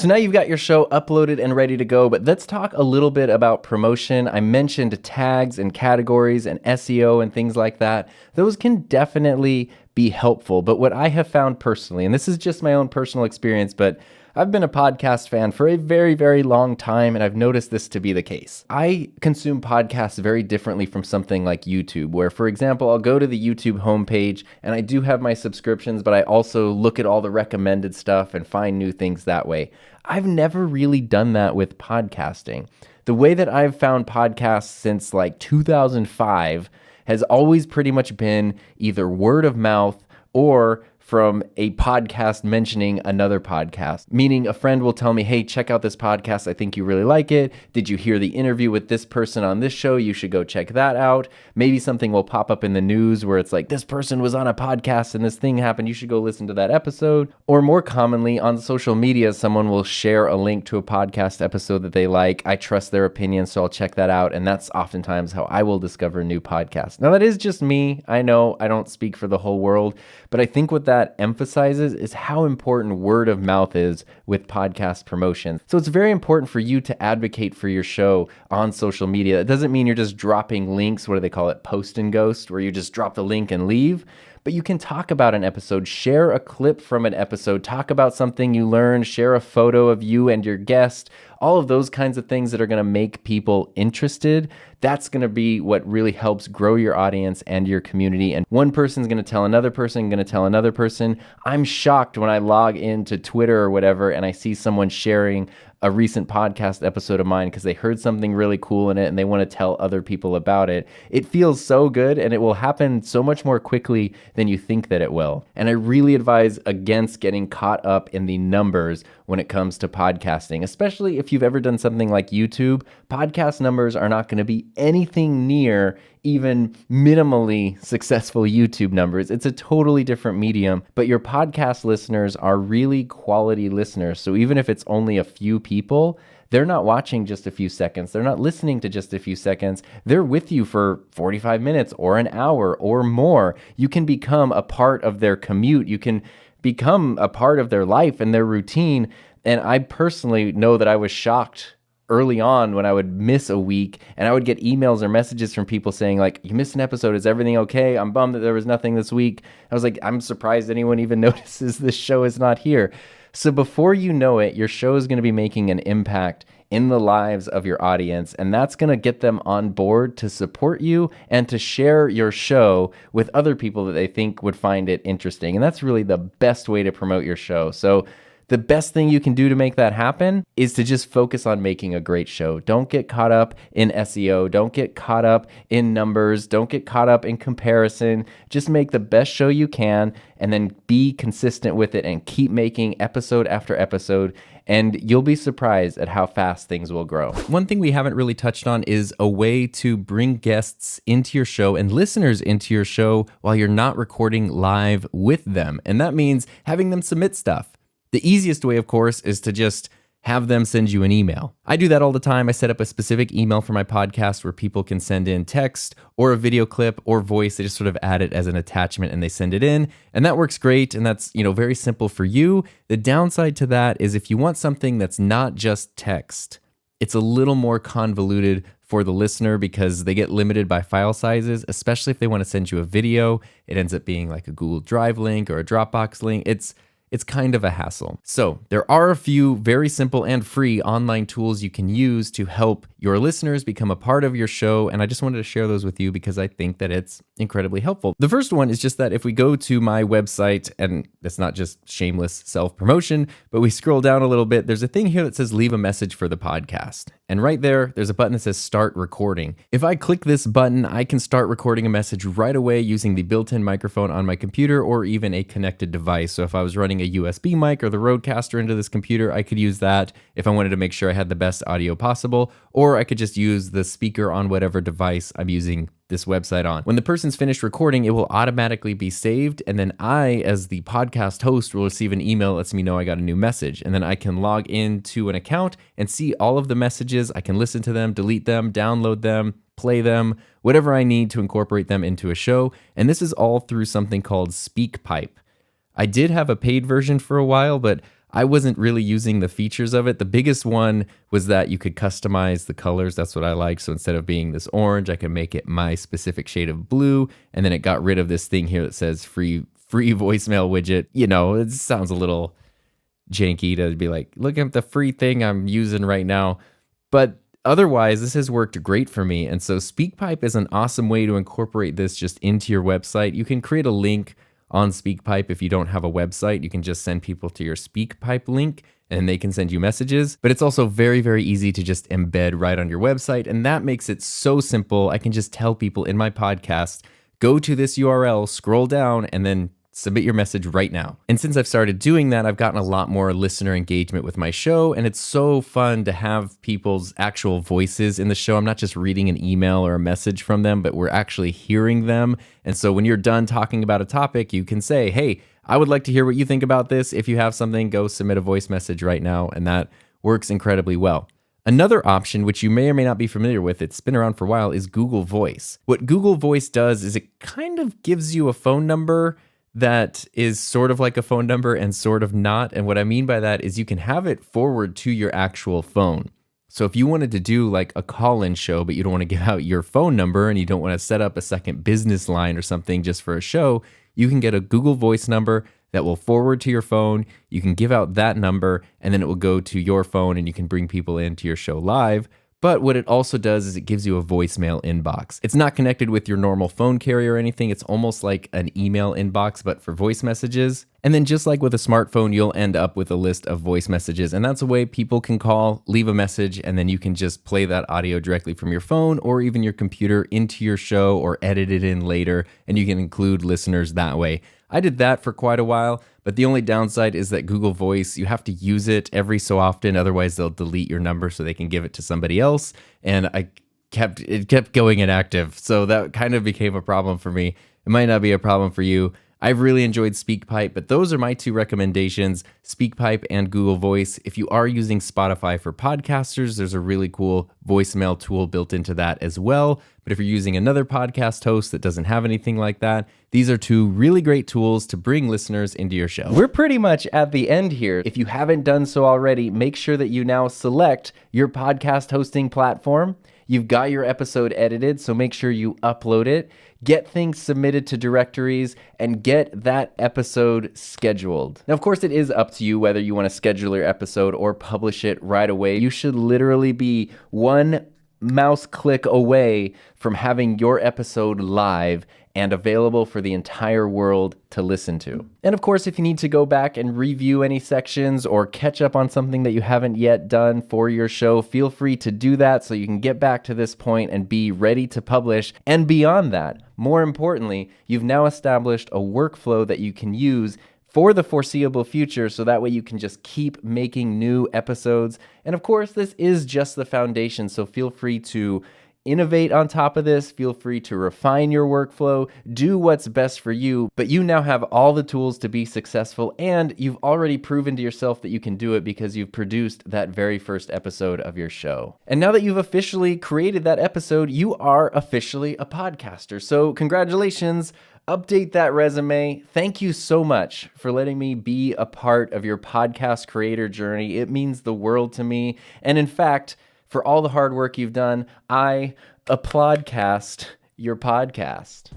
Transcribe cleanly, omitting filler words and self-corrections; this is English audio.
So now you've got your show uploaded and ready to go, but let's talk a little bit about promotion. I mentioned tags and categories and SEO and things like that. Those can definitely be helpful, but what I have found personally, and this is just my own personal experience, but I've been a podcast fan for a very, very long time, and I've noticed this to be the case. I consume podcasts very differently from something like YouTube, where, for example, I'll go to the YouTube homepage, and I do have my subscriptions, but I also look at all the recommended stuff and find new things that way. I've never really done that with podcasting. The way that I've found podcasts since like 2005 has always pretty much been either word of mouth or from a podcast mentioning another podcast, meaning a friend will tell me, hey, check out this podcast. I think you really like it. Did you hear the interview with this person on this show? You should go check that out. Maybe something will pop up in the news where it's like, this person was on a podcast and this thing happened. You should go listen to that episode. Or more commonly on social media, someone will share a link to a podcast episode that they like. I trust their opinion, so I'll check that out. And that's oftentimes how I will discover new podcasts. Now, that is just me. I know I don't speak for the whole world, but I think what that emphasizes is how important word of mouth is with podcast promotion. So it's very important for you to advocate for your show on social media. It doesn't mean you're just dropping links, what do they call it, post and ghost, where you just drop the link and leave. But you can talk about an episode, share a clip from an episode, talk about something you learned, share a photo of you and your guest, all of those kinds of things that are going to make people interested. That's going to be what really helps grow your audience and your community. And one person's going to tell another person, going to tell another person. I'm shocked when I log into Twitter or whatever and I see someone sharing a recent podcast episode of mine because they heard something really cool in it and they want to tell other people about it. It feels so good, and it will happen so much more quickly than you think that it will. And I really advise against getting caught up in the numbers when it comes to podcasting, especially if you've ever done something like YouTube. Podcast numbers are not going to be anything near even minimally successful YouTube numbers. It's a totally different medium, but your podcast listeners are really quality listeners. So even if it's only a few people, they're not watching just a few seconds. They're not listening to just a few seconds. They're with you for 45 minutes or an hour or more. You can become a part of their commute. You can become a part of their life and their routine. And I personally know that I was shocked early on when I would miss a week and I would get emails or messages from people saying like, you missed an episode. Is everything okay? I'm bummed that there was nothing this week. I was like, I'm surprised anyone even notices this show is not here. So before you know it, your show is going to be making an impact in the lives of your audience, and that's going to get them on board to support you and to share your show with other people that they think would find it interesting. And that's really the best way to promote your show. So the best thing you can do to make that happen is to just focus on making a great show. Don't get caught up in SEO. Don't get caught up in numbers. Don't get caught up in comparison. Just make the best show you can and then be consistent with it and keep making episode after episode. And you'll be surprised at how fast things will grow. One thing we haven't really touched on is a way to bring guests into your show and listeners into your show while you're not recording live with them. And that means having them submit stuff. The easiest way, of course, is to just have them send you an email. I do that all the time. I set up a specific email for my podcast where people can send in text or a video clip or voice. They just sort of add it as an attachment and they send it in. And that works great. And that's, very simple for you. The downside to that is if you want something that's not just text, it's a little more convoluted for the listener because they get limited by file sizes, especially if they want to send you a video. It ends up being like a Google Drive link or a Dropbox link. It's kind of a hassle. So there are a few very simple and free online tools you can use to help your listeners become a part of your show. And I just wanted to share those with you because I think that it's incredibly helpful. The first one is just that if we go to my website, and it's not just shameless self-promotion, but we scroll down a little bit, there's a thing here that says leave a message for the podcast. And right there's a button that says start recording. If I click this button, I can start recording a message right away using the built-in microphone on my computer or even a connected device. So if I was running a USB mic or the Rodecaster into this computer, I could use that if I wanted to make sure I had the best audio possible, or I could just use the speaker on whatever device I'm using this website on. When the person's finished recording, it will automatically be saved, and then I, as the podcast host, will receive an email that lets me know I got a new message, and then I can log into an account and see all of the messages. I can listen to them, delete them, download them, play them, whatever I need to incorporate them into a show, and this is all through something called SpeakPipe. I did have a paid version for a while, but I wasn't really using the features of it. The biggest one was that you could customize the colors. That's what I like. So instead of being this orange, I can make it my specific shade of blue. And then it got rid of this thing here that says free voicemail widget. You know, it sounds a little janky to be like, look at the free thing I'm using right now. But otherwise, this has worked great for me. And so SpeakPipe is an awesome way to incorporate this just into your website. You can create a link on SpeakPipe. If you don't have a website, you can just send people to your SpeakPipe link and they can send you messages. But it's also very, very easy to just embed right on your website. And that makes it so simple. I can just tell people in my podcast, go to this URL, scroll down, and then submit your message right now. And since I've started doing that, I've gotten a lot more listener engagement with my show, and it's so fun to have people's actual voices in the show. I'm not just reading an email or a message from them, but we're actually hearing them. And so when you're done talking about a topic, you can say, hey, I would like to hear what you think about this. If you have something, go submit a voice message right now, and that works incredibly well. Another option, which you may or may not be familiar with, it's been around for a while, is Google Voice. What Google Voice does is it kind of gives you a phone number that is sort of like a phone number and sort of not. And what I mean by that is you can have it forward to your actual phone. So if you wanted to do like a call-in show, but you don't want to give out your phone number and you don't want to set up a second business line or something just for a show, you can get a Google Voice number that will forward to your phone. You can give out that number and then it will go to your phone and you can bring people into your show live. But what it also does is it gives you a voicemail inbox. It's not connected with your normal phone carrier or anything. It's almost like an email inbox, but for voice messages. And then just like with a smartphone, you'll end up with a list of voice messages. And that's a way people can call, leave a message, and then you can just play that audio directly from your phone or even your computer into your show or edit it in later. And you can include listeners that way. I did that for quite a while, but the only downside is that Google Voice, you have to use it every so often. Otherwise, they'll delete your number so they can give it to somebody else. And it kept going inactive. So that kind of became a problem for me. It might not be a problem for you. I've really enjoyed SpeakPipe, but those are my two recommendations, SpeakPipe and Google Voice. If you are using Spotify for podcasters, there's a really cool voicemail tool built into that as well. But if you're using another podcast host that doesn't have anything like that, these are two really great tools to bring listeners into your show. We're pretty much at the end here. If you haven't done so already, make sure that you now select your podcast hosting platform. You've got your episode edited, so make sure you upload it, get things submitted to directories, and get that episode scheduled. Now, of course, it is up to you whether you want to schedule your episode or publish it right away. You should literally be one mouse click away from having your episode live and available for the entire world to listen to. And of course, if you need to go back and review any sections or catch up on something that you haven't yet done for your show, feel free to do that so you can get back to this point and be ready to publish. And beyond that, more importantly, you've now established a workflow that you can use for the foreseeable future, so that way you can just keep making new episodes. And of course, this is just the foundation, so feel free to innovate on top of this. Feel free to refine your workflow, do what's best for you, but you now have all the tools to be successful, and you've already proven to yourself that you can do it because you've produced that very first episode of your show. And now that you've officially created that episode, you are officially a podcaster. So congratulations. Update that resume. Thank you so much for letting me be a part of your podcast creator journey. It means the world to me. And in fact, for all the hard work you've done, I applaudcast your podcast.